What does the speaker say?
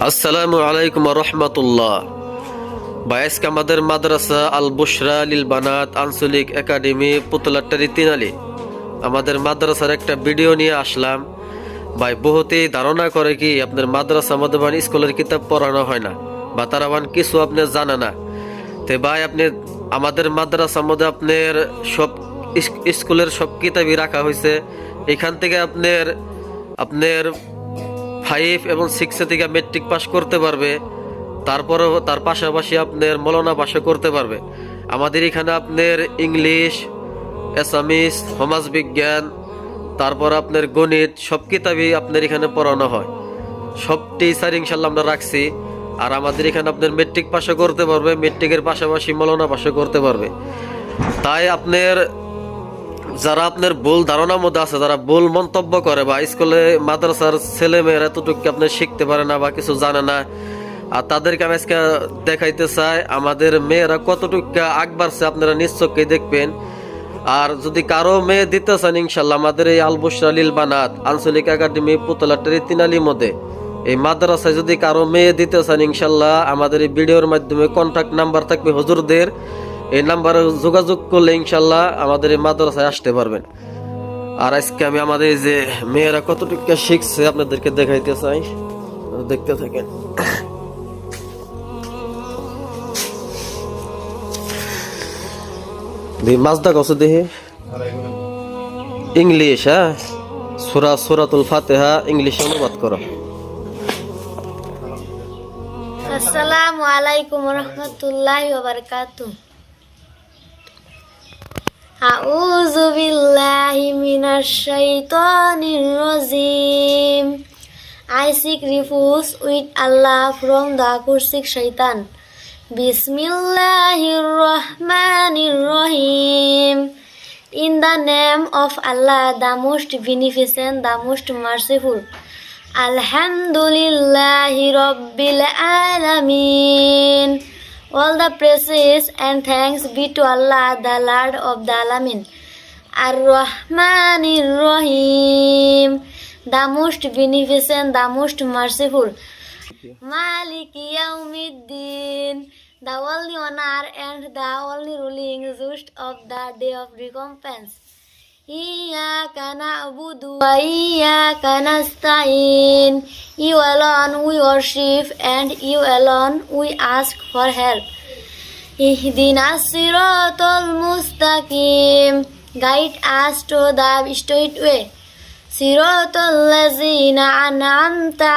আসসালামু আলাইকুম রহমতুল্লাহ। বায়াসকে আমাদের মাদ্রাসা আল বুশরা লিল বানাত আঞ্চলিক একাডেমি পুতলাটারি তিনালি আমাদের মাদ্রাসার একটা ভিডিও নিয়ে আসলাম। ভাই বহুতেই ধারণা করে কি আপনার মাদ্রাসা মধ্যে স্কুলের কিতাব পড়ানো হয় না বা তারা কিছু আপনি জানে না। তো ভাই আপনি আমাদের মাদ্রাসার মধ্যে আপনার সব স্কুলের সব কিতাবই রাখা হয়েছে। এখান থেকে আপনার আপনার 5 এবং 6 থেকে মেট্রিক পাস করতে পারবে, তারপরে তার পাশাপাশি আপনার মৌলানা পাশও করতে পারবে। আমাদের এখানে আপনার ইংলিশ, এসামিস, সমাজ বিজ্ঞান, তারপর আপনার গণিত সব কিতাবই আপনার এখানে পড়ানো হয়। সব টিচার ইনশাল্লাহ আমরা রাখছি। আর আমাদের এখানে আপনার মেট্রিক পাশও করতে পারবে, মেট্রিকের পাশাপাশি মৌলানা পাশও করতে পারবে। তাই আপনার যারা আপনার ভুল ধারণার মধ্যে আছে, যারা ভুল মন্তব্য করে বা স্কুলে মাদ্রাসার ছেলে মেয়েরা এতটুকু আপনি শিখতে পারে না বা কিছু জানে না, আর তাদেরকে আমি আজকে দেখাইতে চাই আমাদের মেয়েরা কতটুকু আগ বাড়ছে, আপনারা নিশ্চয়ই দেখবেন। আর যদি কারো মেয়ে দিতে চান ইনশাল্লাহ আমাদের এই আল বুশরা লিল বানাত আঞ্চলিক একাডেমি পুতলাটারি তিনালির মধ্যে এই মাদ্রাসায় যদি কারো মেয়ে দিতে চান ইনশাল্লাহ আমাদের এই ভিডিওর মাধ্যমে কন্ট্যাক্ট নাম্বার থাকবে হুজুরদের, এই নাম্বারে যোগাযোগ করলে ইনশাল্লাহ আমাদের এই মাদ্রাসায় আসতে পারবেন। আর আজকে আমি আমাদের এই যে মেয়েরা কতটুকু শিখছে আপনাদেরকে দেখাইতে চাই, দেখতে থাকেন। মাজদা কত দেখে ইংলিশ, হ্যাঁ সূরাতুল ফাতিহা ইংলিশে অনুবাদ করো। আসসালামু আলাইকুম রাহমাতুল্লাহি ওয়া বারাকাতুহু। আউযু বিল্লাহি মিনাশ শাইতানির রাজীম। I seek refuge with Allah from the accursed shaitan. Bismillahirrahmanirrahim. In the name of Allah, the most beneficent, the most merciful. Alhamdulillahi Rabbil Alameen. All the praises and thanks be to Allah, the Lord of the Alamin. Ar-Rahmanir Rahim, the most beneficent, the most merciful. Maliki Yawmiddin, the only honor and the only ruling just of the day of recompense. Iyyaka na'budu wa iyyaka nasta'in. You alone we worship and you alone we ask for help. Ihdinas siratal mustaqim, guide us to the straight way. Siratal ladzina an'amta